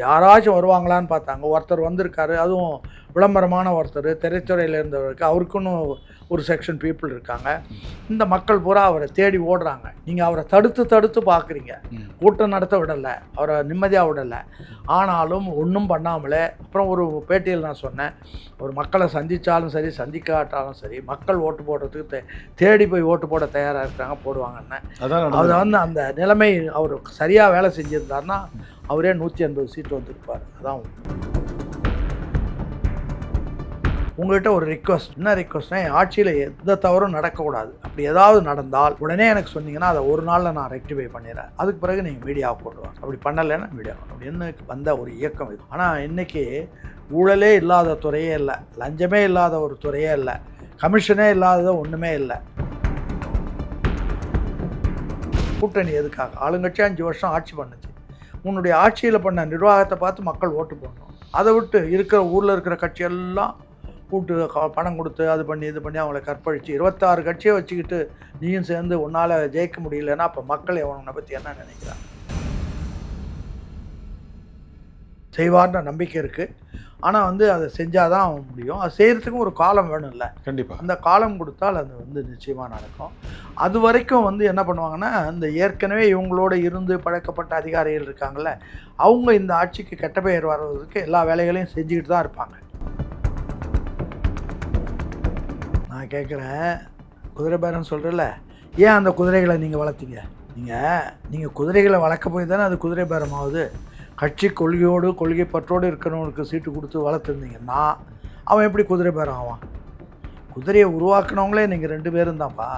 யாராச்சும் வருவாங்களான்னு பார்த்தாங்க. ஒருத்தர் வந்திருக்காரு, அதுவும் விளம்பரமான ஒருத்தர், திரைத்துறையில் இருந்தவருக்கு, அவருக்குன்னு ஒரு செக்ஷன் பீப்புள் இருக்காங்க. இந்த மக்கள் பூரா அவரை தேடி ஓடுறாங்க. நீங்கள் அவரை தடுத்து பார்க்குறீங்க, கூட்டம் நடத்த விடலை, அவரை நிம்மதியாக விடலை. ஆனாலும் ஒன்றும் பண்ணாமலே, அப்புறம் ஒரு பேட்டியில் நான் சொன்னேன், ஒரு மக்களை சந்தித்தாலும் சரி சந்திக்காட்டாலும் சரி, மக்கள் ஓட்டு போடுறதுக்கு தேடி போய் ஓட்டு போட தயாராக இருக்காங்க, போடுவாங்கன்னு. அதை வந்து அந்த நிலைமை அவர் சரியாக வேலை செஞ்சுருந்தாருன்னா அவரே 180 சீட்டு வந்திருப்பார். அதான் உங்கள்கிட்ட ஒரு ரிக்வஸ்ட். என்ன ரிக்வஸ்ட்னா, என் ஆட்சியில் எந்த தவறும் நடக்கக்கூடாது. அப்படி ஏதாவது நடந்தால் உடனே எனக்கு சொன்னீங்கன்னா அதை ஒரு நாளில் நான் ரெக்டிஃபை பண்ணிடுறேன். அதுக்கு பிறகு நீங்கள் மீடியாவை போடுவாங்க. அப்படி பண்ணலைன்னா மீடியா அப்படின்னு வந்த ஒரு இயக்கம் இது. ஆனால் இன்றைக்கி ஊழலே இல்லாத துறையே இல்லை, லஞ்சமே இல்லாத ஒரு துறையே இல்லை, கமிஷனே இல்லாதது ஒன்றுமே இல்லை. கூட்டணி எதுக்காக? ஆளுங்கட்சி 5 வருஷம் ஆட்சி பண்ணுச்சு. உன்னுடைய ஆட்சியில் பண்ண நிர்வாகத்தை பார்த்து மக்கள் ஓட்டு போடணும். அதை விட்டு இருக்கிற ஊரில் இருக்கிற கட்சியெல்லாம் கூப்பிட்டு பணம் கொடுத்து அது பண்ணி இது பண்ணி அவங்கள கற்பழித்து 26 கட்சியை வச்சுக்கிட்டு நீயும் சேர்ந்து உன்னால் ஜெயிக்க முடியலன்னா அப்போ மக்கள் அவனை பற்றி என்ன நினைக்கிறாங்க? செய்வார்ன்ற நம்பிக்கை இருக்குது. ஆனால் வந்து அதை செஞ்சால் தான் முடியும். அது செய்கிறதுக்கும் ஒரு காலம் வேணும்ல. கண்டிப்பாக அந்த காலம் கொடுத்தால் அது வந்து நிச்சயமாக நடக்கும். அது வரைக்கும் வந்து என்ன பண்ணுவாங்கன்னா, இந்த ஏற்கனவே இவங்களோட இருந்து பழக்கப்பட்ட அதிகாரிகள் இருக்காங்கள்ல, அவங்க இந்த ஆட்சிக்கு கெட்ட பெயர் வர்றதுக்கு எல்லா வேலைகளையும் செஞ்சுக்கிட்டு தான் இருப்பாங்க. நான் கேட்குறேன், குதிரை பேரன் சொல்கிறல, ஏன் அந்த குதிரைகளை நீங்கள் வளர்த்தீங்க? நீங்கள் குதிரைகளை வளர்க்க போய் தானே அது குதிரை பேரம் ஆகுது. கட்சி கொள்கையோடு கொள்கை பற்றோடு இருக்கிறவனுக்கு சீட்டு கொடுத்து வளர்த்துருந்தீங்கன்னா அவன் எப்படி குதிரை பேரம் ஆவான்? குதிரையை உருவாக்குனவங்களே நீங்கள் 2 பேரும் தான்ப்பா.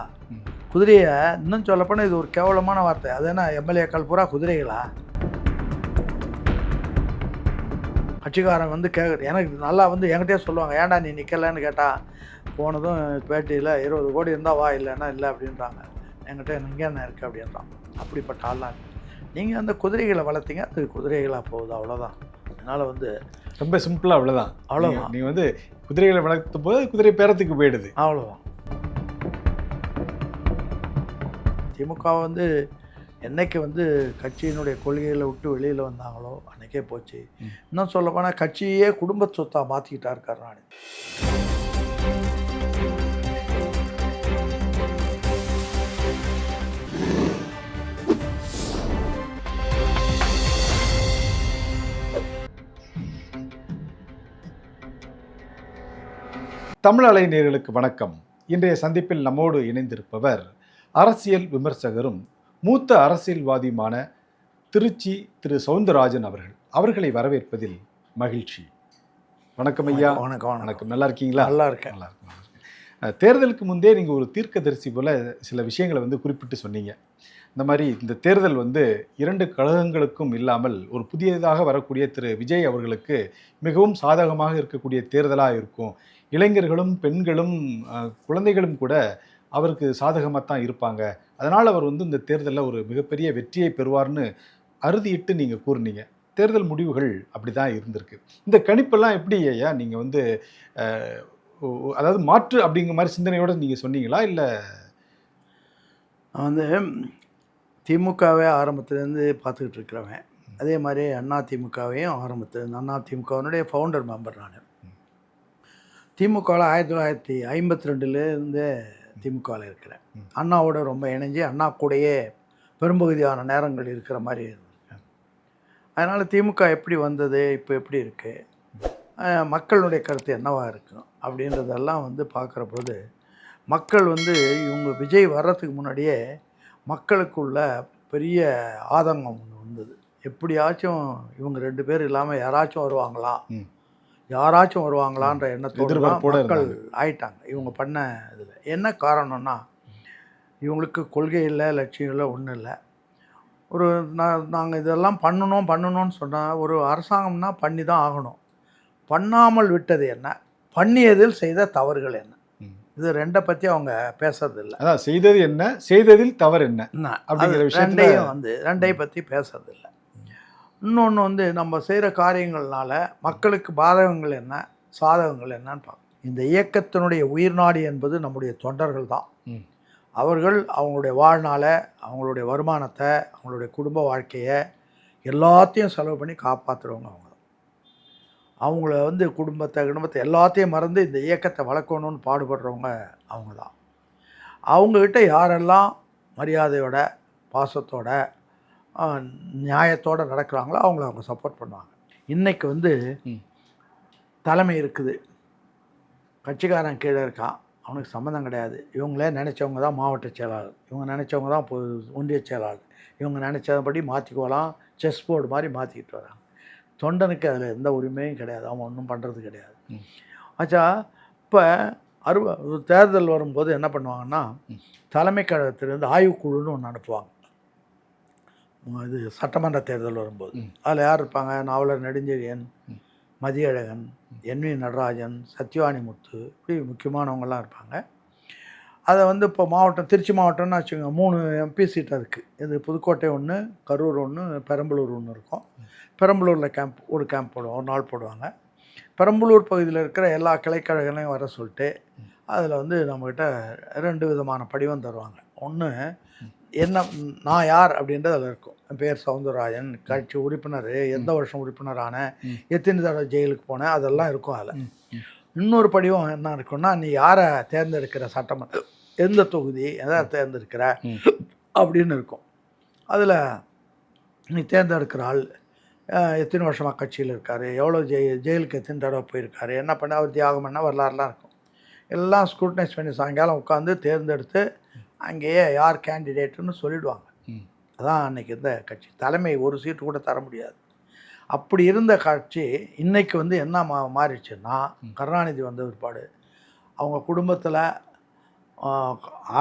குதிரையை இன்னும் சொல்லப்போனால் இது ஒரு கேவலமான வார்த்தை. அது என்ன எம்எல்ஏக்கள் பூரா குதிரைகளா? கட்சிக்காரன் வந்து எனக்கு நல்லா வந்து என்கிட்டயே சொல்லுவாங்க, ஏன்டா நீ நிற்கலன்னு கேட்டால், போனதும் பேட்டியில் 20 கோடி இருந்தால் வா, இல்லைன்னா இல்லை அப்படின்றாங்க. என்கிட்ட இங்கே என்ன இருக்குது அப்படின்றான். அப்படிப்பட்ட ஆள்லாம் நீங்கள் அந்த குதிரைகளை வளர்த்தீங்க, அது குதிரைகளாக போகுது, அவ்வளோதான். அதனால் வந்து ரொம்ப சிம்பிளாக அவ்வளோதான். நீங்கள் வந்து குதிரைகளை வளர்த்தும் போது குதிரை பேரத்துக்கு போயிடுது, அவ்வளோதான். திமுக வந்து என்னைக்கு வந்து கட்சியினுடைய கொள்கைகளை விட்டு வெளியில் வந்தாங்களோ அன்றைக்கே போச்சு. இன்னும் சொல்லப்போனால் கட்சியே குடும்ப சொத்தாக மாற்றிக்கிட்டா இருக்கார். நான் தமிழ் அலை நேயர்களுக்கு வணக்கம். இன்றைய சந்திப்பில் நம்மோடு இணைந்திருப்பவர் அரசியல் விமர்சகரும் மூத்த அரசியல்வாதியுமான திருச்சி திரு சவுந்தரராஜன் அவர்களை வரவேற்பதில் மகிழ்ச்சி. வணக்கம் ஐயா. வணக்கம். நல்லா இருக்கீங்களா? நல்லா இருக்கேன். தேர்தலுக்கு முன்பே நீங்கள் ஒரு தீர்க்கதரிசி போல சில விஷயங்களை வந்து குறிப்பிட்டு சொன்னீங்க. இந்த மாதிரி இந்த தேர்தல் வந்து 2 கழகங்களுக்கும் இல்லாமல் ஒரு புதியதாக வரக்கூடிய திரு விஜய் அவர்களுக்கு மிகவும் சாதகமாக இருக்கக்கூடிய தேர்தலாக இருக்கும். இளைஞர்களும் பெண்களும் குழந்தைகளும் கூட அவருக்கு சாதகமாக தான் இருப்பாங்க. அதனால் அவர் வந்து இந்த தேர்தலில் ஒரு மிகப்பெரிய வெற்றியை பெறுவார்னு அறுதியிட்டு நீங்கள் கூறினீங்க. தேர்தல் முடிவுகள் அப்படி தான் இருந்திருக்கு. இந்த கணிப்பெல்லாம் எப்படி ஐயா நீங்கள் வந்து அதாவது மாற்று அப்படிங்கிற மாதிரி சிந்தனையோடு நீங்கள் சொன்னீங்களா? இல்லை வந்து திமுகவே ஆரம்பத்துலேருந்து பார்த்துக்கிட்டு இருக்கிறவன், அதே மாதிரி அதிமுகவையும் ஆரம்பத்துலேருந்து, அதிமுகவினுடைய ஃபவுண்டர் மெம்பர் நான். திமுகவில் 1952லேருந்தே திமுகவில் இருக்கிறேன். அண்ணாவோட ரொம்ப இணைஞ்சி அண்ணா கூடயே பெரும்பகுதியான நேரங்கள் இருக்கிற மாதிரி இருந்திருக்கேன். அதனால் திமுக எப்படி வந்தது, இப்போ எப்படி இருக்குது, மக்களுடைய கருத்து என்னவாக இருக்கும் அப்படின்றதெல்லாம் வந்து பார்க்குற போது, மக்கள் வந்து இவங்க விஜய் வர்றதுக்கு முன்னாடியே மக்களுக்குள்ள பெரிய ஆதங்கம் ஒன்று வந்தது. எப்படியாச்சும் இவங்க 2 பேர் இல்லாமல் யாராச்சும் வருவாங்களான்ற எண்ணத்தோடு மக்கள் ஆயிட்டாங்க. இவங்க பண்ண இதில் என்ன காரணம்னா, இவங்களுக்கு கொள்கை இல்லை, லட்சியம் இல்லை, ஒன்றும் இல்லை. ஒரு நாங்கள் இதெல்லாம் பண்ணணும்னு சொன்னால் ஒரு அரசாங்கம்னா பண்ணி தான் ஆகணும். பண்ணாமல் விட்டது என்ன, பண்ணியதில் செய்த தவறுகள் என்ன, இது 2 பற்றி அவங்க பேசுறது இல்லை. அதான் செய்தது என்ன, செய்ததில் தவறு என்ன அப்படிங்கிற விஷயம் வந்து 2 பற்றி பேசுறது இல்லை. இன்னொன்று வந்து நம்ம செய்கிற காரியங்கள்னால மக்களுக்கு பாதகங்கள் என்ன, சாதகங்கள் என்னன்னு பார்க்கணும். இந்த இயக்கத்தினுடைய உயிர்நாடி என்பது நம்முடைய தொண்டர்கள் தான். அவர்கள் அவங்களுடைய வாழ்நாளை, அவங்களுடைய வருமானத்தை, அவங்களுடைய குடும்ப வாழ்க்கையை எல்லாத்தையும் செலவு பண்ணி காப்பாற்றுறவங்க அவங்க தான். அவங்கள வந்து குடும்பத்தை எல்லாத்தையும் மறந்து இந்த இயக்கத்தை வளர்க்கணும்னு பாடுபடுறவங்க அவங்க தான். அவங்கக்கிட்ட யாரெல்லாம் மரியாதையோட, பாசத்தோட, அ நியாயத்தோடு நடக்கிறாங்களோ அவங்கள அவங்க சப்போர்ட் பண்ணுவாங்க. இன்றைக்கி வந்து தலைமை இருக்குது, கட்சிக்காரன் கீழே இருக்கான், அவனுக்கு சம்மந்தம் கிடையாது. இவங்களே நினச்சவங்க தான் மாவட்ட செயலாளர், இவங்க நினச்சவங்க தான் ஒன்றிய செயலாளர், இவங்க நினச்சபடி மாற்றிக்குவலாம், செஸ் போர்டு மாதிரி மாற்றிக்கிட்டு வராங்க. தொண்டனுக்கு அதில் எந்த உரிமையும் கிடையாது, அவன் ஒன்றும் பண்ணுறது கிடையாது. ஆச்சா இப்போ தேர்தல் வரும்போது என்ன பண்ணுவாங்கன்னா, தலைமை கழகத்திலேருந்து ஆய்வுக்குழுன்னு ஒன்று அனுப்புவாங்க. இது சட்டமன்ற தேர்தல் வரும்போது அதில் யார் இருப்பாங்க? நாவலர் நெடுஞ்செழியன், மதியழகன், என்.வி. நடராஜன், சத்யவாணிமுத்து, இப்படி முக்கியமானவங்கள்லாம் இருப்பாங்க. அதை வந்து இப்போ திருச்சி மாவட்டம்னு வச்சுக்கோங்க, 3 எம்பி சீட் இருக்குது. இது புதுக்கோட்டை ஒன்று, கரூர் ஒன்று, பெரம்பலூர் ஒன்று இருக்கும். பெரம்பலூரில் ஒரு கேம்ப் போடுவோம், ஒரு நாள் போடுவாங்க. பெரம்பலூர் பகுதியில் இருக்கிற எல்லா கிளைக்கழகங்களையும் வர சொல்லிட்டு அதில் வந்து நம்மக்கிட்ட 2 விதமான படிவம் தருவாங்க. ஒன்று என்ன, நான் யார் அப்படின்றது அதில் இருக்கும். என் பேர் சவுந்தரராஜன், கட்சி உறுப்பினர், எந்த வருஷம் உறுப்பினரான, எத்தனை தடவை ஜெயிலுக்கு போனேன், அதெல்லாம் இருக்கும் அதில். இன்னொரு படிவம் என்ன இருக்குன்னா, நீ யாரை தேர்ந்தெடுக்கிற, சட்டமன்ற எந்த தொகுதி எதை தேர்ந்தெடுக்கிற அப்படின்னு இருக்கும். அதில் நீ தேர்ந்தெடுக்கிற ஆள் எத்தனை வருஷமாக கட்சியில் இருக்கார், எவ்வளோ ஜெயிலுக்கு எத்தனை தடவை போயிருக்காரு, என்ன பண்ண, அவர் தியாகம் பண்ண வரலாறுலாம் இருக்கும். எல்லாம் ஸ்க்ரூட்டனைஸ் பண்ணி சாயங்காலம் உட்காந்து தேர்ந்தெடுத்து அங்கேயே யார் கேண்டிடேட்டுன்னு சொல்லிவிடுவாங்க. அதான் அன்றைக்கி இருந்த கட்சி. தலைமை ஒரு சீட்டு கூட தர முடியாது. அப்படி இருந்த கட்சி இன்றைக்கி வந்து என்ன மாறிடுச்சுன்னா, கருணாநிதி வந்த பிற்பாடு அவங்க குடும்பத்தில்,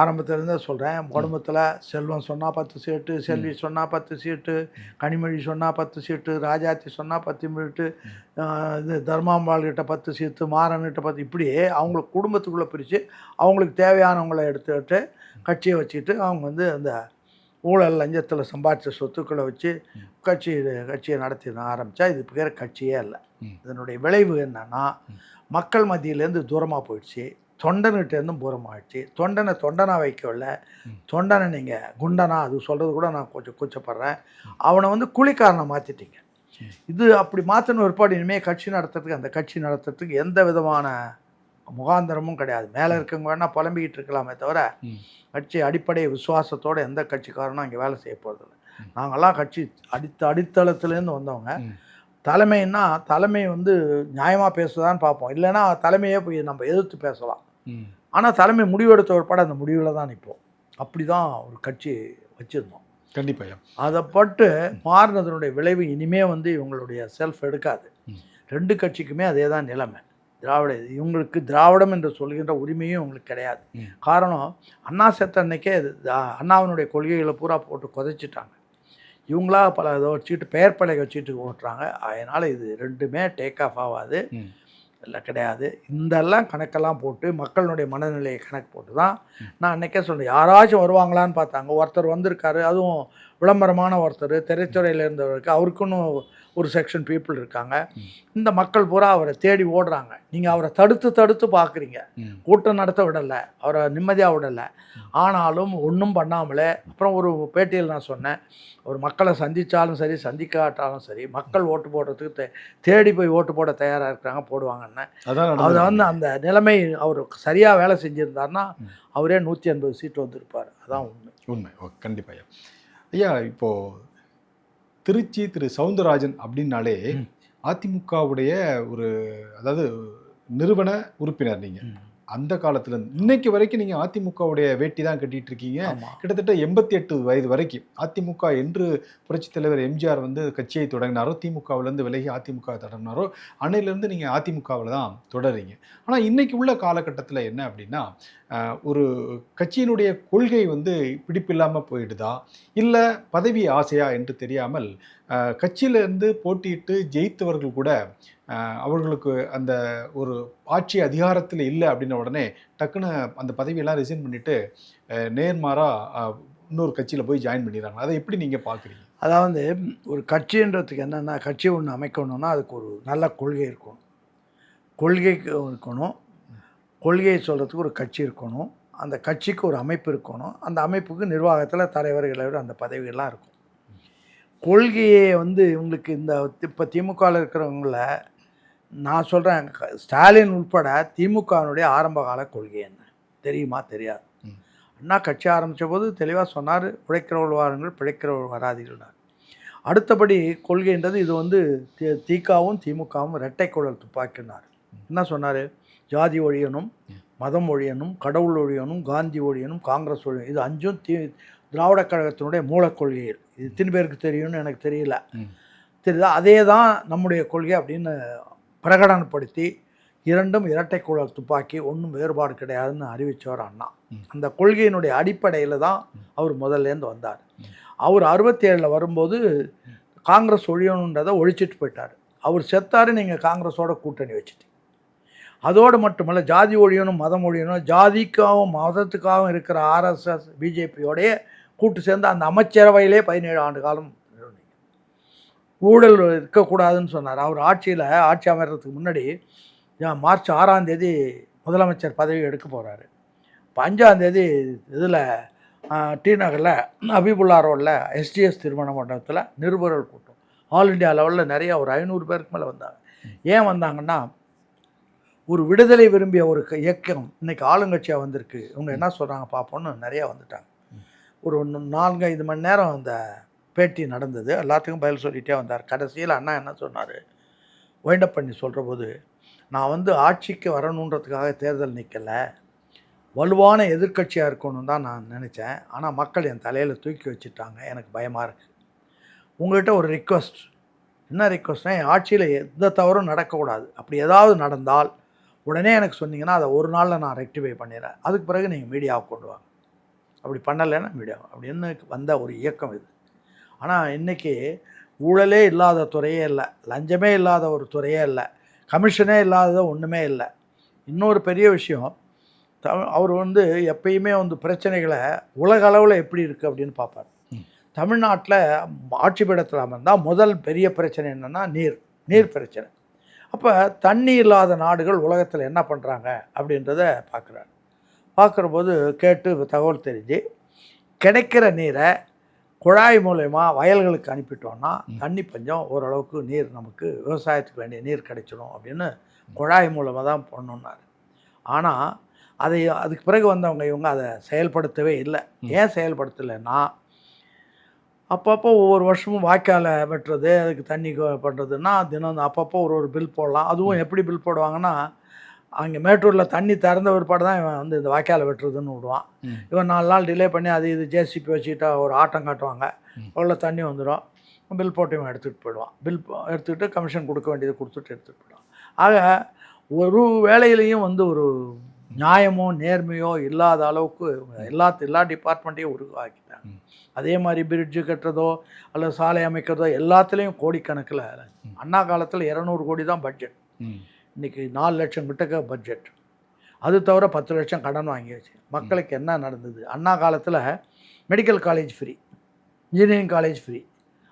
ஆரம்பத்திலேருந்தே சொல்கிறேன், குடும்பத்தில் செல்வம் சொன்னால் 10 சீட்டு, செல்வி சொன்னால் 10 சீட்டு, கனிமொழி சொன்னால் 10 சீட்டு, ராஜாத்தி சொன்னால் 10 சீட்டு, இது தர்மாம்பாள்கிட்ட 10 சீட்டு, மாறன்கிட்ட 10, இப்படியே அவங்களுக்கு குடும்பத்துக்குள்ளே பிரித்து அவங்களுக்கு தேவையானவங்களை எடுத்துக்கிட்டு கட்சியை வச்சுக்கிட்டு அவங்க வந்து அந்த ஊழல் லஞ்சத்தில் சம்பாதிச்ச சொத்துக்களை வச்சு கட்சியை நடத்தி ஆரம்பித்தா இது பேர் கட்சியே இல்லை. இதனுடைய விளைவு என்னன்னா, மக்கள் மத்தியிலேருந்து தூரமாக போயிடுச்சு, தொண்டன்கிட்டேருந்தும் தூரமாகிடுச்சு. தொண்டனாக வைக்கவில்லை, தொண்டனை நீங்கள் குண்டனா, அது சொல்கிறது கூட நான் கொஞ்சம் கூச்சப்படுறேன், அவனை வந்து கூலிக்காரனை மாற்றிட்டீங்க. இது அப்படி மாற்றின ஒருபாடு இனிமேல் அந்த கட்சி நடத்துறதுக்கு எந்த விதமான முகாந்திரமும் கிடையாது. மேலே இருக்கவங்க வேணால் புலம்பிக்கிட்டு இருக்கலாமே தவிர கட்சி அடிப்படை விசுவாசத்தோடு எந்த கட்சிக்காரனும் அங்கே வேலை செய்ய போகிறதில்ல. நாங்கள்லாம் கட்சி அடித்தளத்துலேருந்து வந்தவங்க. தலைமை வந்து நியாயமாக பேசுதான்னு பார்ப்போம், இல்லைன்னா தலைமையே போய் நம்ம எதிர்த்து பேசலாம். ஆனால் தலைமை முடிவெடுத்த ஒருபாடு அந்த முடிவில் தான் நிற்போம். அப்படி தான் ஒரு கட்சி வச்சுருந்தோம். கண்டிப்பாக அதை பட்டு மாறினதனுடைய விளைவு இனிமேல் வந்து இவங்களுடைய செல்ஃப் எடுக்காது. 2 கட்சிக்குமே அதே தான் நிலைமை. இவங்களுக்கு திராவிடம் என்று சொல்கின்ற உரிமையும் இவங்களுக்கு கிடையாது. காரணம், அண்ணா செத்த அன்னைக்கே அண்ணாவினுடைய கொள்கைகளை பூரா போட்டு குதைச்சிட்டாங்க. இவங்களா பல இதை வச்சுக்கிட்டு பெயர் பலகை வச்சுக்கிட்டு ஓட்டுறாங்க. அதனால் இது 2மே டேக் ஆஃப் ஆகாது, இல்லை கிடையாது. இதெல்லாம் கணக்கெல்லாம் போட்டு மக்களுடைய மனநிலையை கணக்கு போட்டு தான் நான் அன்றைக்கே சொல்கிறேன், யாராச்சும் வருவாங்களான்னு பார்த்தாங்க. ஒருத்தர் வந்திருக்காரு, அதுவும் விளம்பரமான ஒருத்தர், திரைத்துறையில் இருந்தவருக்கு, அவருக்குன்னு ஒரு செக்ஷன் பீப்புள் இருக்காங்க. இந்த மக்கள் பூரா அவரை தேடி ஓடுறாங்க. நீங்கள் அவரை தடுத்து பார்க்குறீங்க, கூட்டம் நடத்த விடலை, அவரை நிம்மதியாக விடலை. ஆனாலும் ஒன்றும் பண்ணாமலே, அப்புறம் ஒரு பேட்டியில் நான் சொன்னேன், ஒரு மக்களை சந்தித்தாலும் சரி சந்திக்காட்டாலும் சரி, மக்கள் ஓட்டு போடுறதுக்கு தேடி போய் ஓட்டு போட தயாராக இருக்கிறாங்க, போடுவாங்கன்னு. அது வந்து அந்த நிலைமை அவர் சரியாக வேலை செஞ்சுருந்தாருன்னா அவரே 180 சீட்டு வந்திருப்பார். அதான் உண்மை. கண்டிப்பாக ஐயா. இப்போது திருச்சி திரு சவுந்தரராஜன் அப்படின்னாலே அதிமுகவுடைய ஒரு, அதாவது நிறுவன உறுப்பினர் நீங்கள். அந்த காலத்துல இன்னைக்கு வரைக்கும் நீங்க அதிமுகவுடைய வேட்டி தான் கட்டிட்டு இருக்கீங்க. கிட்டத்தட்ட 88 வயது வரைக்கும் அதிமுக என்று புரட்சித் தலைவர் எம்ஜிஆர் வந்து கட்சியை தொடங்கினாரோ, திமுகவிலேருந்து விலகி அதிமுக தொடங்கினாரோ, அன்னையிலேருந்து நீங்கள் அதிமுகவில் தான் தொடர்றீங்க. ஆனால் இன்னைக்கு உள்ள காலகட்டத்தில் என்ன அப்படின்னா, ஒரு கட்சியினுடைய கொள்கை வந்து பிடிப்பில்லாமல் போயிடுதா, இல்லை பதவி ஆசையா என்று தெரியாமல் கட்சியிலேருந்து போட்டியிட்டு ஜெயித்தவர்கள் கூட அவர்களுக்கு அந்த ஒரு ஆட்சி அதிகாரத்தில் இல்லை அப்படின்ன உடனே டக்குன்னு அந்த பதவியெல்லாம் ரிசைன் பண்ணிவிட்டு நேர்மாறாக இன்னொரு கட்சியில் போய் ஜாயின் பண்ணிடுறாங்க. அதை எப்படி நீங்கள் பார்க்குறீங்க? அதாவது ஒரு கட்சின்றதுக்கு என்னென்னா, கட்சி ஒன்று அமைக்கணும்னா அதுக்கு ஒரு நல்ல கொள்கை இருக்கணும், கொள்கையை சொல்கிறதுக்கு ஒரு கட்சி இருக்கணும், அந்த கட்சிக்கு ஒரு அமைப்பு இருக்கணும், அந்த அமைப்புக்கு நிர்வாகத்தில் தலைவர்கள் அந்த பதவிகள்லாம் இருக்கும். கொள்கையே வந்து இவங்களுக்கு இந்த இப்போ திமுகவில் இருக்கிறவங்கள நான் சொல்கிறேன், ஸ்டாலின் உட்பட திமுகவினுடைய ஆரம்ப கால கொள்கை என்ன தெரியுமா? தெரியாது. ம். அண்ணா கட்சி ஆரம்பித்த போது தெளிவாக சொன்னார், உழைக்கிறவர்கள் வாருங்கள் பிழைக்கிறவர்கள் வராதீர்கள். அடுத்தபடி கொள்கைன்றது இது வந்து திகாவும் திமுகவும் இரட்டை குழல் துப்பாக்கினார். என்ன சொன்னார்? ஜாதி ஒழியணும், மதம் ஒழியணும், கடவுள் ஒழியணும், காந்தி ஒழியணும், காங்கிரஸ் ஒழியணும். இது 5ம் திராவிட கழகத்தினுடைய மூலக்கொள்கைகள். இது இத்தனை பேருக்கு தெரியும்னு எனக்கு தெரியல. தெரியுதா? அதே தான் நம்முடைய கொள்கை அப்படின்னு பிரகடனப்படுத்தி 2ம் இரட்டை குழல் துப்பாக்கி, ஒன்றும் வேறுபாடு கிடையாதுன்னு அறிவித்தவர் அண்ணா. அந்த கொள்கையினுடைய அடிப்படையில் தான் அவர் முதல்லேருந்து வந்தார். அவர் 67 வரும்போது காங்கிரஸ் ஒழியணுன்றதை ஒழிச்சிட்டு போயிட்டார். அவர் செத்தாரு, நீங்கள் காங்கிரஸோட கூட்டணி வச்சுட்டீங்க. அதோடு மட்டுமல்ல, ஜாதி ஒழியணும், மதம் ஒழியணும், ஜாதிக்காகவும் மதத்துக்காகவும் இருக்கிற ஆர்எஸ்எஸ் பிஜேபியோடைய கூட்டு சேர்ந்து அந்த அமைச்சரவையிலே 17 ஆண்டு காலம் ஊழல் இருக்கக்கூடாதுன்னு சொன்னார். அவர் ஆட்சி அமைகிறதுக்கு முன்னாடி மார்ச் 6ஆம் தேதி முதலமைச்சர் பதவி எடுக்க போகிறாரு. இப்போ 5ஆம் தேதி இதில் டி நகரில் அபிபுல்லா ரோடில் எஸ்டிஎஸ் திருமண மண்டபத்தில் நிருபர்கள் கூட்டம். ஆல் இண்டியா லெவலில் நிறைய ஒரு 500 பேருக்கு மேலே வந்தாங்க. ஏன் வந்தாங்கன்னா, ஒரு விடுதலை விரும்பிய ஒரு இயக்கம் இன்றைக்கி ஆளுங்கட்சியாக வந்திருக்கு, இவங்க என்ன சொல்கிறாங்க பார்ப்போன்னு நிறையா வந்துட்டாங்க. ஒரு 4-5 மணி நேரம் அந்த பேட்டி நடந்தது. எல்லாத்துக்கும் பதில் சொல்லிகிட்டே வந்தார். கடைசியில் அண்ணா என்ன சொன்னார், வைண்டப் பண்ணி சொல்கிற போது, நான் வந்து ஆட்சிக்கு வரணுன்றதுக்காக தேர்தல் நிற்கலை, வலுவான எதிர்க்கட்சியாக இருக்கணும்னு தான் நான் நினச்சேன். ஆனால் மக்கள் என் தலையில் தூக்கி வச்சுட்டாங்க, எனக்கு பயமாக இருக்குது. உங்கள்கிட்ட ஒரு ரிக்வஸ்ட். என்ன ரிக்வஸ்ட்னா, என் ஆட்சியில் எந்த தவறும் நடக்கக்கூடாது. அப்படி ஏதாவது நடந்தால் உடனே எனக்கு சொன்னீங்கன்னா அதை ஒரு நாளில் நான் ரெக்டிஃபை பண்ணிடுறேன். அதுக்கு பிறகு நீங்கள் மீடியாவுக்கு கொண்டு வாங்க. அப்படி பண்ணலைன்னா மீடியா அப்படின்னு வந்த ஒரு இயக்கம் இது. ஆனால் இன்றைக்கி ஊழலே இல்லாத துறையே இல்லை, லஞ்சமே இல்லாத ஒரு துறையே இல்லை, கமிஷனே இல்லாத ஒன்றுமே இல்லை. இன்னொரு பெரிய விஷயம், அவர் வந்து எப்பயுமே வந்து பிரச்சனைகளை உலக அளவில் எப்படி இருக்குது அப்படின்னு பார்ப்பார். தமிழ்நாட்டில் ஆட்சி பீடத்தில் அமர்ந்தால் முதல் பெரிய பிரச்சனை என்னென்னா நீர் பிரச்சனை. அப்போ தண்ணி இல்லாத நாடுகள் உலகத்தில் என்ன பண்ணுறாங்க அப்படின்றத பார்க்குற போது கேட்டு தகவல் தெரிஞ்சு, கிடைக்கிற நீரை குழாய் மூலயமா வயல்களுக்கு அனுப்பிட்டோன்னா தண்ணி பஞ்சம் ஓரளவுக்கு நீர் நமக்கு விவசாயத்துக்கு வேண்டிய நீர் கிடைச்சிடும் அப்படின்னு குழாய் மூலமாக தான் பண்ணணுன்னாரு. ஆனால் அதுக்கு பிறகு வந்தவங்க இவங்க அதை செயல்படுத்தவே இல்லை. ஏன் செயல்படுத்தலைன்னா, அப்பப்போ ஒவ்வொரு வருஷமும் வாய்க்காலை வெட்டுறது, அதுக்கு தண்ணி பண்ணுறதுன்னா தினம் அப்பப்போ ஒரு பில் போடலாம். அதுவும் எப்படி பில் போடுவாங்கன்னா, அங்கே மேட்டூரில் தண்ணி திறந்த பிற்பாடு தான் இவன் வந்து இந்த வாய்க்காலை வெட்டுறதுன்னு விடுவான். இவன் 4 நாள் டிலே பண்ணி இது ஜேசிபி வச்சுக்கிட்டா ஒரு ஆட்டம் காட்டுவாங்க. அவ்வளோ தண்ணி வந்துடும். பில் போட்டு இவன் எடுத்துகிட்டு போயிடுவான். பில் எடுத்துக்கிட்டு கமிஷன் கொடுக்க வேண்டியது கொடுத்துட்டு எடுத்துகிட்டு போயிடுவான். ஆக ஒரு வேலையிலையும் வந்து ஒரு நியாயமோ நேர்மையோ இல்லாத அளவுக்கு எல்லா டிபார்ட்மெண்ட்டையும் உருவாக்கிட்டாங்க. அதே மாதிரி பிரிட்ஜு கட்டுறதோ அல்லது சாலை அமைக்கிறதோ எல்லாத்துலேயும் கோடிக்கணக்கில். அண்ணா காலத்தில் 200 கோடி தான் பட்ஜெட். இன்றைக்கி 4 லட்சம் கிட்டக்க பட்ஜெட். அது தவிர 10 லட்சம் கடன் வாங்கியாச்சு. மக்களுக்கு என்ன நடந்தது? அண்ணா காலத்தில் medical college free, engineering college free.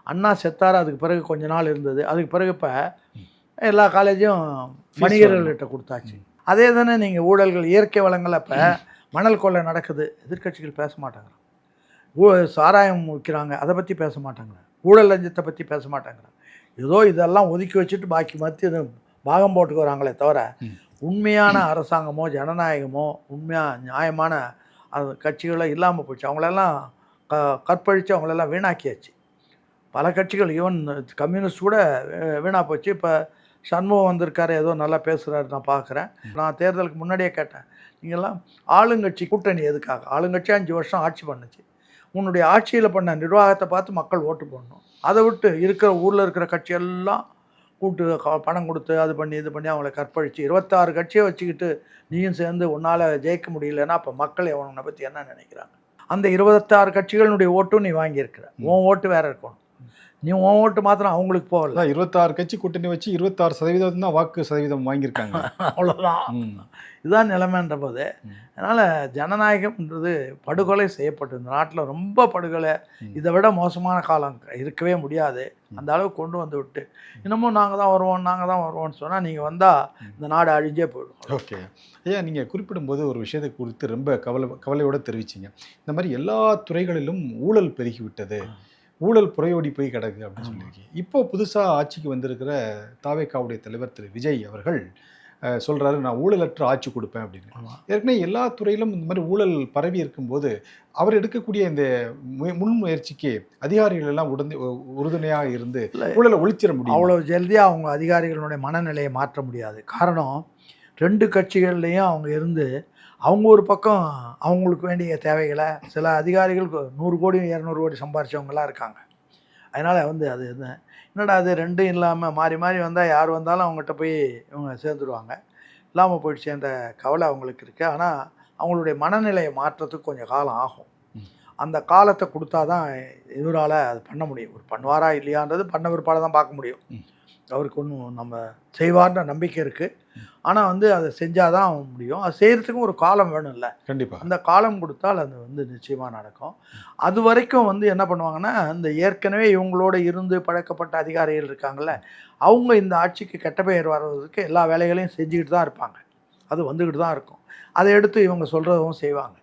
Anna செத்தார், அதுக்கு பிறகு கொஞ்ச நாள் இருந்தது. அதுக்கு பிறகு இப்போ எல்லா காலேஜும் வணிகர்கள்கிட்ட கொடுத்தாச்சு. அதே தானே நீங்கள் ஊழல்கள், இயற்கை வளங்கள். இப்போ மணல் கொள்ளை நடக்குது, எதிர்க்கட்சிகள் பேச மாட்டாங்க. சாராயம் விற்கிறாங்க, அதை பற்றி பேச மாட்டாங்க. ஊழல் லஞ்சத்தை பற்றி பேச மாட்டாங்க. ஏதோ இதெல்லாம் ஒதுக்கி வச்சுட்டு பாக்கி மத்தி இது பாகம் போட்டுக்கு வராங்களே தவிர, உண்மையான அரசாங்கமோ ஜனநாயகமோ உண்மையாக நியாயமான அது கட்சிகளோ இல்லாமல் போச்சு. அவங்களெல்லாம் கற்பழித்து அவங்களெல்லாம் வீணாக்கியாச்சு. பல கட்சிகள், ஈவன் கம்யூனிஸ்ட் கூட வீணாக போச்சு. இப்போ சண்முகம் வந்திருக்காரு, ஏதோ நல்லா பேசுகிறாரு, நான் பார்க்குறேன். நான் தேர்தலுக்கு முன்னாடியே கேட்டேன், நீங்கள்லாம் ஆளுங்கட்சி கூட்டணி எதுக்காக? ஆளுங்கட்சி 5 வருஷம் ஆட்சி பண்ணுச்சு. உன்னுடைய ஆட்சியில் பண்ண நிர்வாகத்தை பார்த்து மக்கள் ஓட்டு போடணும். அதை விட்டு இருக்கிற ஊரில் இருக்கிற கட்சியெல்லாம் கூட்டு பணம் கொடுத்து அது பண்ணி இது பண்ணி அவங்கள கற்பழித்து 26 கட்சியை வச்சுக்கிட்டு நீயும் சேர்ந்து உன்னால் ஜெயிக்க முடியலன்னா அப்போ மக்கள் உன்னை பற்றி என்ன நினைக்கிறாங்க? அந்த 26 கட்சிகளுடைய ஓட்டும் நீ வாங்கியிருக்கிற. உன் ஓட்டு வேறு இருக்கணும். நீ உன் ஓட்டு மாத்திரம் அவங்களுக்கு போகல. 26 கட்சி கூட்டணி வச்சு 26% தான் வாக்கு சதவீதம் வாங்கியிருக்காங்க. அவ்வளோதான். இதுதான் நிலைமைன்ற போது, அதனால் ஜனநாயகம்ன்றது படுகொலை செய்யப்பட்டு இந்த நாட்டில் ரொம்ப படுகொலை. இதை விட மோசமான காலம் இருக்கவே முடியாது. அந்த அளவுக்கு கொண்டு வந்து விட்டு இன்னமும் நாங்கள் தான் வருவோம்னு சொன்னால் நீங்கள் வந்தால் இந்த நாடு அழிஞ்சே போயிடும். ஓகே ஐயா, நீங்கள் குறிப்பிடும்போது ஒரு விஷயத்தை குறித்து ரொம்ப கவலையோடு தெரிவிச்சிங்க. இந்த மாதிரி எல்லா துறைகளிலும் ஊழல் பெருகிவிட்டது. ஊழல் புறையோடி போய் கிடக்கு அப்படின்னு சொல்லியிருக்கீங்க. இப்போ புதுசாக ஆட்சிக்கு வந்திருக்கிற தாவேகாவுடைய தலைவர் திரு விஜய் அவர்கள் சொல்கிறாரு, நான் ஊழலற்ற ஆட்சி கொடுப்பேன் அப்படின்னு. ஏற்கனவே எல்லா துறையிலும் இந்த மாதிரி ஊழல் பரவி இருக்கும்போது அவர் எடுக்கக்கூடிய இந்த முன்முயற்சிக்கு அதிகாரிகள் எல்லாம் உறுதுணையாக இருந்து ஊழலை ஒழிச்சிட முடியும். அவ்வளோ ஜல்தியாக அவங்க அதிகாரிகளுடைய மனநிலையை மாற்ற முடியாது. காரணம் 2 கட்சிகள்லேயும் அவங்க இருந்து அவங்க ஒரு பக்கம் அவங்களுக்கு வேண்டிய தேவைகளை சில அதிகாரிகள் 100 கோடி 200 கோடி சம்பாரிச்சவங்களாம் இருக்காங்க. அதனால் வந்து அது என்னடா அது 2 இல்லாமல் மாறி மாறி வந்தால் யார் வந்தாலும் அவங்ககிட்ட போய் இவங்க சேர்ந்துருவாங்க. இல்லாமல் போயிடுச்சு என்ற கவலை அவங்களுக்கு இருக்குது. ஆனால் அவங்களுடைய மனநிலையை மாற்றத்துக்கு கொஞ்சம் காலம் ஆகும். அந்த காலத்தை கொடுத்தா தான் இவரால் அது பண்ண முடியும். ஒரு பண்ணுவாரா இல்லையான்றது பண்ண பிற்பாடு தான் பார்க்க முடியும். அவருக்கு ஒன்றும் நம்ம செய்வார்ன்ற நம்பிக்கை இருக்குது. ஆனால் வந்து அதை செஞ்சால் தான் முடியும். அது செய்கிறதுக்கும் ஒரு காலம் வேணும்ல. கண்டிப்பாக அந்த காலம் கொடுத்தால் அது வந்து நிச்சயமாக நடக்கும். அது வரைக்கும் வந்து என்ன பண்ணுவாங்கன்னா, இந்த ஏற்கனவே இவங்களோட இருந்து பழக்கப்பட்ட அதிகாரிகள் இருக்காங்கள்ல, அவங்க இந்த ஆட்சிக்கு கெட்ட பெயர் வர்றதுக்கு எல்லா வேலைகளையும் செஞ்சுக்கிட்டு தான் இருப்பாங்க. அது வந்துக்கிட்டு தான் இருக்கும். அதை எடுத்து இவங்க சொல்கிறதும் செய்வாங்க.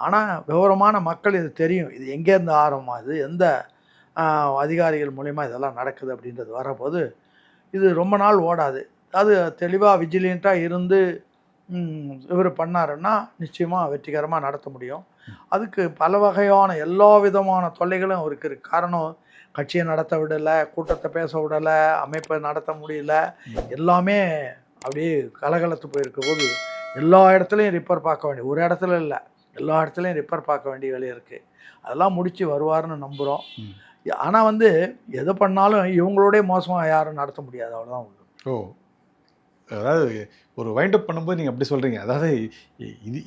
ஆனால் விவரமான மக்கள் இது தெரியும். இது எங்கேருந்து ஆரம்பமாகுது, எந்த அதிகாரிகள் மூலயமா இதெல்லாம் நடக்குது அப்படின்றது வரப்போது இது ரொம்ப நாள் ஓடாது. அது தெளிவாக விஜிலியண்ட்டாக இருந்து இவர் பண்ணாருன்னா நிச்சயமாக வெற்றிகரமாக நடத்த முடியும். அதுக்கு பல வகையான எல்லா விதமான தொல்லைகளும் அவருக்கு இருக்குது. காரணம், கட்சியை நடத்த விடலை, கூட்டத்தை பேச விடலை, அமைப்பை நடத்த முடியல, எல்லாமே அப்படியே கலகலத்து போயிருக்க போது எல்லா இடத்துலையும் ரிப்பேர் பார்க்க வேண்டிய, ஒரு இடத்துல இல்லை எல்லா இடத்துலையும் ரிப்பேர் பார்க்க வேண்டிய வேலை இருக்குது. அதெல்லாம் முடித்து வருவார்னு நம்புகிறோம். ஆனால் வந்து எதை பண்ணாலும் இவங்களோடய மோசமாக யாரும் நடத்த முடியாது, அவ்வளோதான் உண்டு. ஓ, அதாவது ஒரு வைண்ட் அப் பண்ணும்போது நீங்கள் அப்படி சொல்கிறீங்க. அதாவது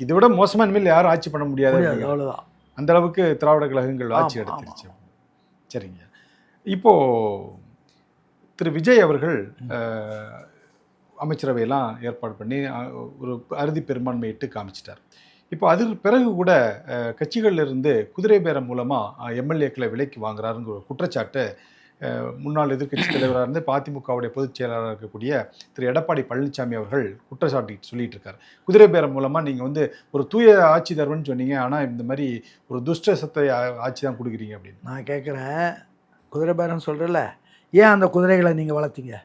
இதை விட மோசமாக இனிமேல் யாரும் ஆட்சி பண்ண முடியாது, அவ்வளோதான். அந்த அளவுக்கு திராவிட கழகங்கள் ஆட்சி எடுத்துருச்சு. சரிங்க. இப்போது திரு விஜய் அவர்கள் அமைச்சரவையெல்லாம் ஏற்பாடு பண்ணி ஒரு அறுதி பெரும்பான்மையிட்டு காமிச்சிட்டார். இப்போ அதுக்கு பிறகு கூட கட்சிகளிலிருந்து குதிரை பேரம் மூலமாக எம்எல்ஏக்களை விலைக்கு வாங்குறாருங்கிற ஒரு குற்றச்சாட்டு முன்னாள் எதிர்க்கட்சி தலைவராக இருந்து அதிமுகவுடைய பொதுச் செயலாளராக இருக்கக்கூடிய திரு எடப்பாடி பழனிசாமி அவர்கள் குற்றச்சாட்டு சொல்லிட்டு இருக்காரு. குதிரை பேரம் மூலமாக நீங்கள் வந்து ஒரு தூய ஆட்சி தருவன்னு சொன்னீங்க, ஆனால் இந்த மாதிரி ஒரு துஷ்ட சத்தை ஆட்சி தான் கொடுக்குறீங்க அப்படின்னு. நான் கேட்குறேன், குதிரை பேரம் சொல்கிறல, ஏன் அந்த குதிரைகளை நீங்கள் வளர்த்தீங்க?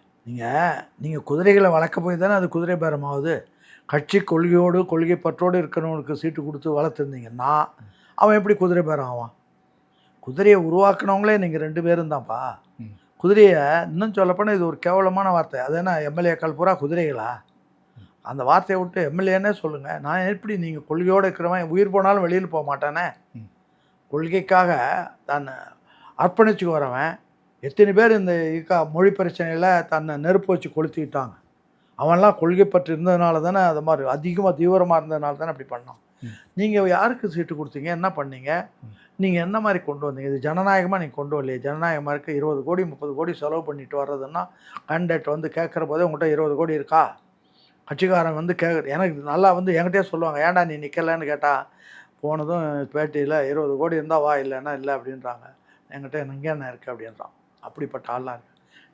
நீங்கள் குதிரைகளை வளர்க்க போய் தானே அது குதிரை பேரம் ஆகுது. கட்சி கொள்கையோடு கொள்கை பற்றோடு இருக்கிறவனுக்கு சீட்டு கொடுத்து வளர்த்துருந்தீங்கன்னா அவன் எப்படி குதிரை பேரம் ஆவான்? குதிரையை உருவாக்குனவங்களே நீங்கள் 2 பேரும் தான்ப்பா. குதிரையை இன்னும் சொல்லப்போனால் இது ஒரு கேவலமான வார்த்தை. அது என்ன எம்எல்ஏக்கள் பூரா குதிரைகளா? அந்த வார்த்தையை விட்டு எம்எல்ஏன்னே சொல்லுங்கள். நான் எப்படி நீங்கள் கொள்கையோடு இருக்கிறவன் உயிர் போனாலும் வெளியில் போக மாட்டானே? கொள்கைக்காக தன்னை அர்ப்பணிச்சுக்கு வரவன் எத்தனை பேர் இந்த மொழி பிரச்சனையில் தன்னை நெருப்பு வச்சு கொளுத்திக்கிட்டாங்க. அவன்லாம் கொள்கை பற்றி இருந்ததுனால தானே அது மாதிரி அதிகமாக தீவிரமாக இருந்ததுனால தானே அப்படி பண்ணோம். நீங்கள் யாருக்கு சீட்டு கொடுத்தீங்க, என்ன பண்ணீங்க, நீங்கள் என்ன மாதிரி கொண்டு வந்தீங்க? இது ஜனநாயகமாக நீங்கள் கொண்டு வரலையே. ஜனநாயகமாக இருக்க 20 கோடி 30 கோடி செலவு பண்ணிட்டு வர்றதுன்னா கேண்டிடேட் வந்து கேட்குற போதே உங்கள்கிட்ட 20 கோடி இருக்கா? கட்சிக்காரன் வந்து எனக்கு நல்லா வந்து என்கிட்டயே சொல்லுவாங்க, ஏன்டா நீ நிற்கலன்னு கேட்டால் போனதும் பேட்டியில் 20 கோடி இருந்தால் வா, இல்லைன்னா இல்லை அப்படின்றாங்க. என்கிட்ட எங்கே என்ன இருக்குது அப்படின்றான். அப்படிப்பட்ட ஆள்லாம் இருக்குது.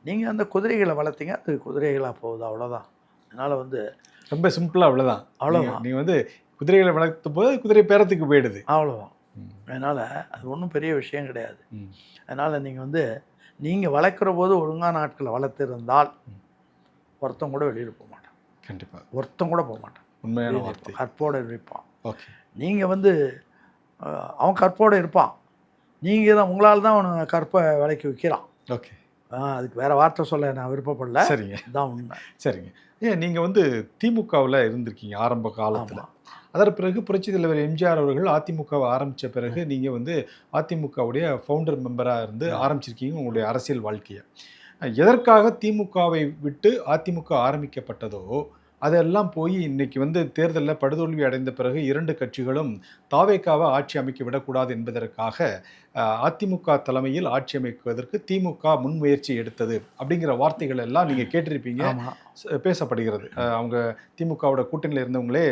நீங்கள் அந்த குதிரைகளை வளர்த்தீங்க, அது குதிரைகளாக போகுது, அவ்வளோதான். அதனால் வந்து ரொம்ப சிம்பிளாக அவ்வளோதான். அவ்வளோதான். நீங்கள் வந்து குதிரைகளை வளர்த்தும் போது குதிரை பேரத்துக்கு போயிடுது, அவ்வளோதான். அதனால் அது ஒன்றும் பெரிய விஷயம் கிடையாது. அதனால் நீங்கள் வந்து நீங்கள் வளர்க்குற போது ஒழுங்கான ஆட்களை வளர்த்துருந்தால் ஒருத்தம் கூட வெளியில் போக மாட்டான். கண்டிப்பாக ஒருத்தம் கூட போக மாட்டான். உண்மையான வார்த்தை. கற்போடு இருப்பான். ஓகே, நீங்கள் வந்து அவன் கற்போடு இருப்பான், நீங்கள் தான் உங்களால் தான் அவனை கற்பை விலைக்கு விற்கிறான். ஓகே, அதுக்கு வேறு வார்த்தை சொல்ல நான் விருப்பப்படல. சரிங்க, இதுதான் உண்மை. சரிங்க. ஏன் நீங்கள் வந்து திமுகவில் இருந்திருக்கீங்க ஆரம்ப காலத்தில். அதற்கு பிறகு புரட்சித் தலைவர் எம்ஜிஆர் அவர்கள் அதிமுகவை ஆரம்பித்த பிறகு நீங்கள் வந்து அதிமுகவுடைய ஃபவுண்டர் மெம்பராக இருந்து ஆரம்பிச்சிருக்கீங்க உங்களுடைய அரசியல் வாழ்க்கையை. எதற்காக திமுகவை விட்டு அதிமுக ஆரம்பிக்கப்பட்டதோ அதெல்லாம் போய் இன்னைக்கு வந்து தேர்தலில் படுதோல்வி அடைந்த பிறகு 2 கட்சிகளும் தாவேக்காவை ஆட்சி அமைக்க விடக்கூடாது என்பதற்காக அதிமுக தலைமையில் ஆட்சி அமைக்குவதற்கு திமுக முன்முயற்சி எடுத்தது அப்படிங்கிற வார்த்தைகள் எல்லாம் நீங்கள் கேட்டிருப்பீங்க, பேசப்படுகிறது. அவங்க திமுகவோட கூட்டணியில் இருந்தவங்களே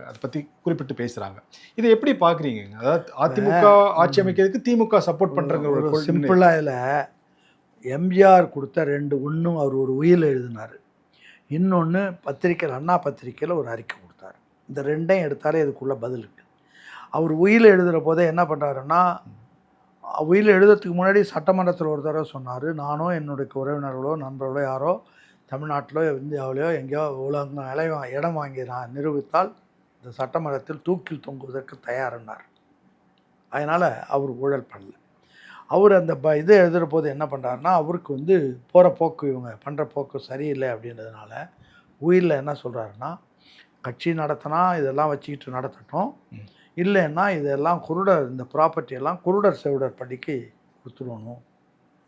அதை பற்றி குறிப்பிட்டு பேசுகிறாங்க. இதை எப்படி பார்க்குறீங்க? அதாவது அதிமுக ஆட்சி அமைக்கிறதுக்கு திமுக சப்போர்ட் பண்ணுறங்க ஒரு சிம்பிளாக இதில் எம்ஜிஆர் கொடுத்த 2 ஒன்றும் அவர் ஒரு உயில் எழுதினார், இன்னொன்று பத்திரிக்கையில் அண்ணா பத்திரிக்கையில் ஒரு அறிக்கை கொடுத்தார். இந்த 2ஐயும் எடுத்தாலே இதுக்குள்ளே பதில் இருக்குது. அவர் உயில் எழுதுகிற போதே என்ன பண்ணுறாருன்னா உயில் எழுதுறதுக்கு முன்னாடி சட்டமன்றத்தில் ஒரு தடவை சொன்னார், நானோ என்னுடைய உறவினர்களோ நண்பர்களோ யாரோ தமிழ்நாட்டிலோ இந்தியாவிலையோ எங்கேயோ இடம் வாங்கி நான் நிரூபித்தால் இந்த சட்டமன்றத்தில் தூக்கில் தொங்குவதற்கு தயார்னார். அதனால் அவர் ஊழல் பண்ணல. அவர் அந்த இதை எழுதுகிற போது என்ன பண்ணுறாருன்னா, அவருக்கு வந்து போகிற போக்கு இவங்க பண்ணுற போக்கு சரியில்லை அப்படின்றதுனால உயிரில் என்ன சொல்கிறாருன்னா, கட்சி நடத்தினா இதெல்லாம் வச்சுக்கிட்டு நடத்தட்டும், இல்லைன்னா இதெல்லாம் இந்த ப்ராப்பர்ட்டியெல்லாம் குருடர் செவிடர் பள்ளிக்கு கொடுத்துடணும்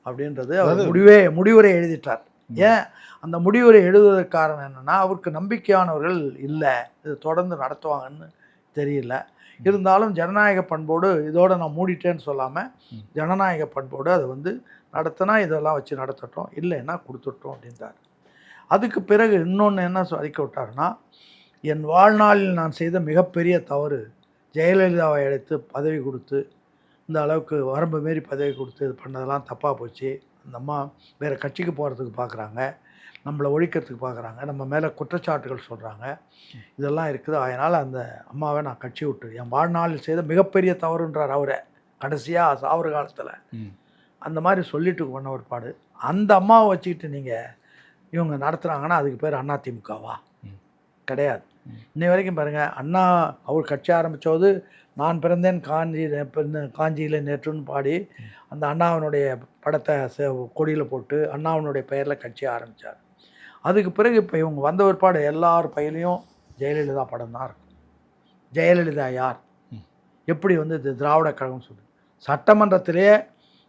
அப்படின்றது அவர் முடிவுரை எழுதிட்டார். ஏன் அந்த முடிவுரை எழுதுவதற்கு காரணம் என்னென்னா, அவருக்கு நம்பிக்கையானவர்கள் இல்லை, இது தொடர்ந்து நடத்துவாங்கன்னு தெரியல. இருந்தாலும் ஜனநாயக பண்போடு இதோடு நான் மூடிட்டேன்னு சொல்லாமல் ஜனநாயக பண்போடு அதை வந்து நடத்தினா இதெல்லாம் வச்சு நடத்தட்டும், இல்லைன்னா கொடுத்துட்டோம் அப்படின்றார். அதுக்கு பிறகு இன்னொன்று என்ன அறிக்கை விட்டாருன்னா, என் வாழ்நாளில் நான் செய்த மிகப்பெரிய தவறு ஜெயலலிதாவை அழைத்து பதவி கொடுத்து இந்த அளவுக்கு வரம்பு மீறி பதவி கொடுத்து இது பண்ணதெல்லாம் தப்பாக போச்சு. அந்த அம்மா வேறு கட்சிக்கு போகிறதுக்கு பார்க்குறாங்க, நம்மளை ஒழிக்கிறதுக்கு பார்க்குறாங்க, நம்ம மேலே குற்றச்சாட்டுகள் சொல்கிறாங்க, இதெல்லாம் இருக்குது. அதனால் அந்த அம்மாவை நான் கட்சி விட்டு என் வாழ்நாளில் செய்த மிகப்பெரிய தவறுன்றார் அவரை கடைசியாக சாவர காலத்தில். அந்த மாதிரி சொல்லிட்டு பண்ண ஒரு பாடு அந்த அம்மாவை வச்சுக்கிட்டு நீங்கள் இவங்க நடத்துகிறாங்கன்னா அதுக்கு பேர் அதிமுகவா? கிடையாது. இன்னை வரைக்கும் பாருங்கள், அண்ணா அவர் கட்சி ஆரம்பித்தோது நான் பிறந்தேன் காஞ்சியில் நேற்றுன்னு பாடி அந்த அண்ணாவனுடைய படத்தை கொடியில் போட்டு அண்ணாவனுடைய பெயரில் கட்சி ஆரம்பித்தார். அதுக்கு பிறகு இப்போ இவங்க வந்த ஒருபாடு எல்லார் பையிலையும் ஜெயலலிதா படம் தான் இருக்கும். ஜெயலலிதா யார், எப்படி வந்து இது திராவிட கழகம் சொல்லு சட்டமன்றத்திலே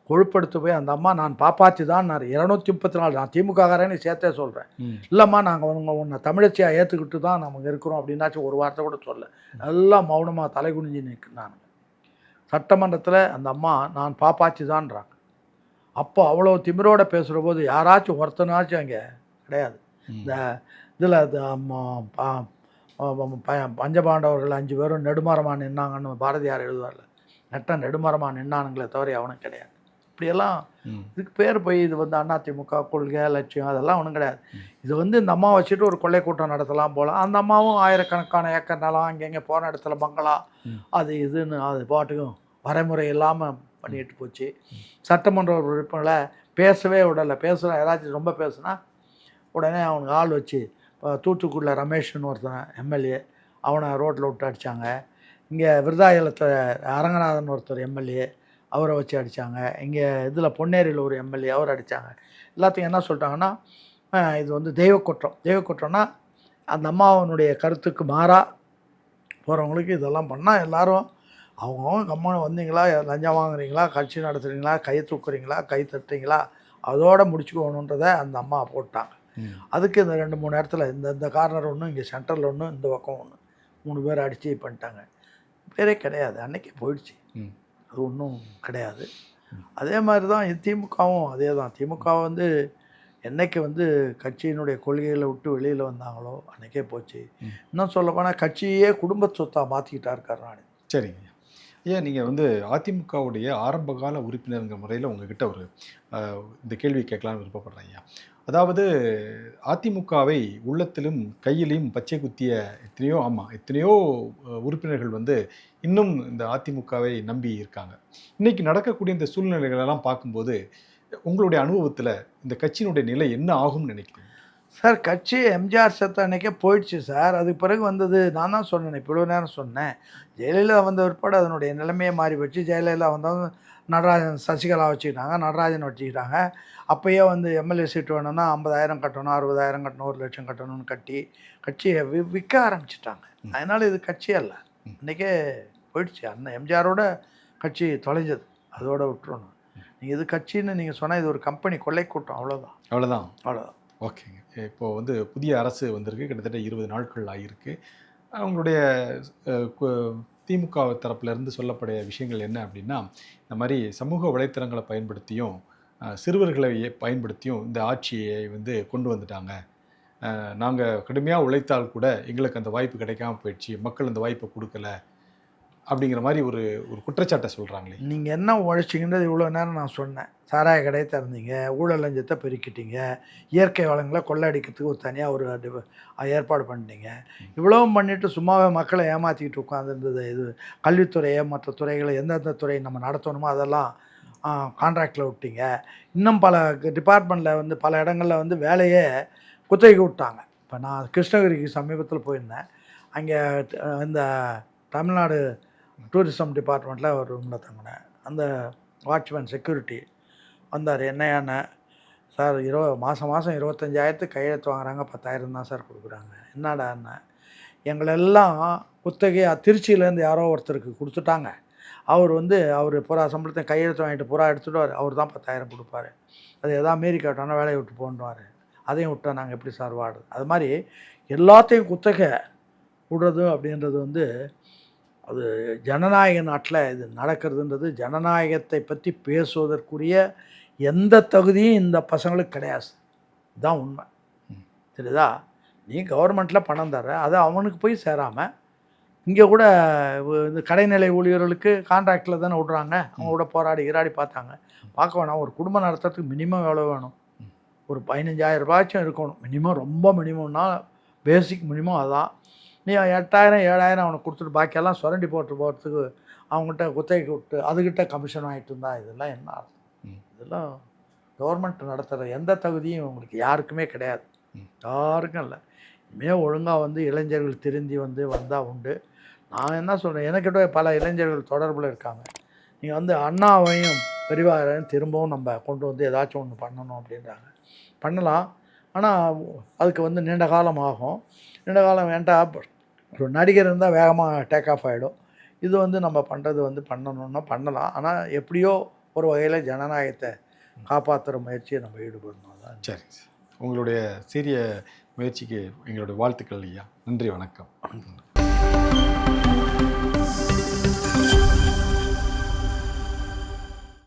கொழுப்படுத்து போய் அந்த அம்மா நான் பாப்பாச்சி தான் 234 நான் திமுககாரன்னு சேர்த்தே சொல்கிறேன். இல்லைம்மா நாங்கள் உன்னை தமிழச்சியாக ஏற்றுக்கிட்டு தான் நமக்கு இருக்கிறோம் அப்படின்னாச்சும் ஒரு வார்த்தை கூட சொல்ல, எல்லாம் மௌனமாக தலை குனிஞ்சு நிற்கிறாங்க சட்டமன்றத்தில். அந்த அம்மா நான் பாப்பாச்சி தான்றாங்க. அப்போ அவ்வளோ திமிரோட பேசுகிற போது யாராச்சும் ஒருத்தனாச்சும் அங்கே கிடையாது. இந்த இதில் பஞ்சபாண்டவர்கள் 5 பேரும் நெடுமரமாக நின்னாங்கன்னு பாரதியார் எழுதுவார்ல, நெடுமரமாக நின்னானுங்களே தவிர அவனும் கிடையாது. இப்படியெல்லாம் இதுக்கு பேர் போய் இது வந்து அதிமுக கொள்கை லட்சியம் அதெல்லாம் ஒன்றும் கிடையாது. இது வந்து இந்த அம்மா வச்சுட்டு ஒரு கொள்ளை கூட்டம் நடத்தலாம் போல. அந்த அம்மாவும் ஆயிரக்கணக்கான ஏக்கர் நிலம் அங்கங்கே போன இடத்துல பங்களா அது இதுன்னு அது பாட்டுக்கும் வரைமுறை இல்லாமல் பண்ணிட்டு போச்சு. சட்டமன்ற உறுப்பினர்களை பேசவே விடலை. பேசுகிற யாராச்சும் ரொம்ப பேசுனா உடனே அவனுக்கு ஆள் வச்சு தூத்துக்குடியில் ரமேஷ்னு ஒருத்தன் எம்எல்ஏ அவனை ரோட்டில் விட்டு அடித்தாங்க. இங்கே விருதாயலத்தில் அரங்கநாதன் ஒருத்தர் எம்எல்ஏ அவரை வச்சு அடித்தாங்க. இங்கே இதில் பொன்னேரியில் ஒரு எம்எல்ஏ அவர் அடித்தாங்க. எல்லாத்தையும் என்ன சொல்லிட்டாங்கன்னா, இது வந்து தெய்வக்குற்றம்னா அந்த அம்மாவனுடைய கருத்துக்கு மாறாக போகிறவங்களுக்கு இதெல்லாம் பண்ணால் எல்லோரும் அவங்கவுங்க கம்மானம் வந்தீங்களா, லஞ்சம் வாங்குறீங்களா, கட்சி நடத்துகிறீங்களா, கை தூக்குறீங்களா, கை தட்டுறீங்களா, அதோடு முடிச்சுக்கணுன்றதை அந்த அம்மா போட்டாங்க. அதுக்கு இந்த 2-3 இடத்துல இந்த கார்னர் ஒன்று, இங்கே சென்டரில் ஒன்று, இந்த பக்கம் ஒன்று, 3 பேர் அடித்து பண்ணிட்டாங்க. பேரே கிடையாது, அன்றைக்கே போயிடுச்சு. அது ஒன்றும் கிடையாது. அதே மாதிரி தான் திமுகவும் அதே தான். திமுக வந்து என்னைக்கு வந்து கட்சியினுடைய கொள்கைகளை விட்டு வெளியில் வந்தாங்களோ அன்றைக்கே போச்சு. இன்னும் சொல்லப்போனால் கட்சியே குடும்ப சொத்தாக மாற்றிக்கிட்டா இருக்கார் நான். சரிங்க. ஏன் நீங்கள் வந்து அதிமுகவுடைய ஆரம்பகால உறுப்பினருங்கிற முறையில் உங்ககிட்ட ஒரு இந்த கேள்வி கேட்கலான்னு விருப்பப்படுறேன் ஐயா. அதாவது அதிமுகவை உள்ளத்திலும் கையிலையும் பச்சை குத்திய எத்தனையோ உறுப்பினர்கள் வந்து இன்னும் இந்த அதிமுகவை நம்பி இருக்காங்க. இன்றைக்கி நடக்கக்கூடிய இந்த சூழ்நிலைகளெல்லாம் பார்க்கும்போது உங்களுடைய அனுபவத்தில் இந்த கட்சியினுடைய நிலை என்ன ஆகும்னு நினைக்கிறீங்க? சார், கட்சி எம்ஜிஆர் செத்த அன்றைக்கே போயிடுச்சு சார். அதுக்கு பிறகு வந்தது நான் தான் சொன்னேன், இவ்வளோ நேரம் சொன்னேன், ஜெயலலிதா வந்த பிற்பாடு அதனுடைய நிலைமையை மாறி போச்சு. ஜெயலலிதா வந்தவங்க நடராஜன் சசிகலா வச்சுக்கிட்டாங்க, நடராஜன் வச்சுக்கிட்டாங்க. அப்போயே வந்து எம்எல்ஏ சீட்டு வேணும்னா 50,000 கட்டணும், 60,000 கட்டணும், 1 லட்சம் கட்டணும்னு கட்டி கட்சியை விற்க ஆரம்பிச்சிட்டாங்க. அதனால் இது கட்சியே இல்லை, இன்றைக்கே போயிடுச்சு. அண்ணன் எம்ஜிஆரோட கட்சி தொலைஞ்சது, அதோட விட்டுறணும். நீங்கள் இது கட்சின்னு நீங்கள் சொன்னால் இது ஒரு கம்பெனி கொள்ளை கூட்டம், அவ்வளோதான். ஓகேங்க. இப்போது வந்து புதிய அரசு வந்திருக்கு, கிட்டத்தட்ட 20 நாட்கள் ஆகியிருக்கு. அவங்களுடைய திமுக தரப்புலேருந்து சொல்லப்படைய விஷயங்கள் என்ன அப்படின்னா, இந்த மாதிரி சமூக வலைத்தளங்களை பயன்படுத்தியும் சிறுவர்களை பயன்படுத்தியும் இந்த ஆட்சியை வந்து கொண்டு வந்துட்டாங்க. நாங்கள் கடுமையாக உழைத்தால் கூட எங்களுக்கு அந்த வாய்ப்பு கிடைக்காம போயிடுச்சு, மக்கள் அந்த வாய்ப்பை கொடுக்கல அப்படிங்கிற மாதிரி ஒரு குற்றச்சாட்டை சொல்கிறாங்களே. நீங்கள் என்ன உழைச்சிங்கன்றது இவ்வளோ நேரம் நான் சொன்னேன். சாராய கடையை திறந்தீங்க, ஊழல் லஞ்சத்தை பெருக்கிட்டீங்க, இயற்கை வளங்களை கொள்ளடிக்கிறதுக்கு ஒரு தனியாக ஒரு ஏற்பாடு பண்ணிட்டீங்க. இவ்வளவும் பண்ணிவிட்டு சும்மாவே மக்களை ஏமாற்றிக்கிட்டு உட்காந்துருந்தது. இது கல்வித்துறையை மற்ற துறைகளை எந்தெந்த துறை நம்ம நடத்தணுமோ அதெல்லாம் கான்ட்ராக்டில் விட்டீங்க. இன்னும் பல டிபார்ட்மெண்ட்டில் வந்து பல இடங்களில் வந்து வேலையே குத்தகைக்கு விட்டாங்க. இப்போ நான் கிருஷ்ணகிரிக்கு சமீபத்தில் போயிருந்தேன். அங்கே இந்த தமிழ்நாடு டூரிசம் டிபார்ட்மெண்ட்டில் ஒரு ரூமில் தங்கினேன். அந்த வாட்ச்மேன் செக்யூரிட்டி வந்தார். என்னையாண்ணே சார் மாதம் 25,000 கையெழுத்து வாங்குறாங்க, 10,000 தான் சார் கொடுக்குறாங்க. என்னடாண்ணே, எங்களெல்லாம் குத்தகையாக திருச்சியிலேருந்து யாரோ ஒருத்தருக்கு கொடுத்துட்டாங்க. அவர் வந்து அவர் பூரா சம்பளத்தை கையெழுத்து வாங்கிட்டு பூரா எடுத்துடுவார். அவர் தான் 10,000 கொடுப்பாரு. அது எதாவது மீறி கேட்டோன்னா வேலையை விட்டு போன்னுவார். அதையும் விட்டால் நாங்கள் எப்படி சார் வாடுறது? அது மாதிரி எல்லாத்தையும் குத்தகை விடுறது அப்படின்றது வந்து அது ஜனநாயக நாட்டில் இது நடக்கிறதுன்றது, ஜனநாயகத்தை பற்றி பேசுவதற்குரிய எந்த தகுதியும் இந்த பசங்களுக்கு கிடையாது. இதுதான் உண்மை. தெரியுதா? நீ கவர்மெண்ட்டில் பணம் தர, அது அவனுக்கு போய் சேராமல் இங்கே கூட இந்த கடைநிலை ஊழியர்களுக்கு கான்ட்ராக்டில் தானே விட்றாங்க. அவங்க கூட போராடி பார்த்தாங்க. பார்க்க வேணாம், ஒரு குடும்பம் நடத்துறதுக்கு மினிமம் எவ்வளோ வேணும்? ஒரு 15,000 ரூபாய்ச்சும் இருக்கணும் மினிமம். ரொம்ப மினிமம்னா பேசிக் மினிமம் அதான். நீ 8,000 7,000 அவனுக்கு கொடுத்துட்டு பாக்கியெல்லாம் சுரண்டி போட்டு போகிறதுக்கு அவங்ககிட்ட குத்தகைக்கு விட்டு அதுக்கிட்ட கமிஷன் வாங்கிட்டு இருந்தா இதெல்லாம் என்ன அர்த்தம்? இதெல்லாம் கவர்மெண்ட் நடத்துகிற எந்த தகுதியும் உங்களுக்கு யாருக்குமே கிடையாது. யாருக்கும் இல்லை. இனிமேல் ஒழுங்காக வந்து இளைஞர்கள் திருந்தி வந்தால் உண்டு. நான் என்ன சொல்கிறேன், எனக்கிட்ட பல இளைஞர்கள் தொடர்பில் இருக்காங்க. நீங்கள் வந்து அண்ணாவையும் பெரியவாரையும் திரும்பவும் நம்ம கொண்டு வந்து ஏதாச்சும் ஒன்று பண்ணணும் அப்படின்றாங்க. பண்ணலாம், ஆனால் அதுக்கு வந்து நீண்ட காலம் ஆகும். நீண்ட காலம் வேண்டாம். ஒரு நடிகர் இருந்தால் வேகமாக டேக் ஆஃப் ஆகிடும். இது வந்து நம்ம பண்ணுறது வந்து பண்ணணுன்னா பண்ணலாம். ஆனால் எப்படியோ ஒரு வகையில் ஜனநாயகத்தை காப்பாற்றுற முயற்சியை நம்ம ஈடுபடணும் தான். சரி, உங்களுடைய சீரிய முயற்சிக்கு எங்களுடைய வாழ்த்துக்கள் ஐயா. நன்றி, வணக்கம்.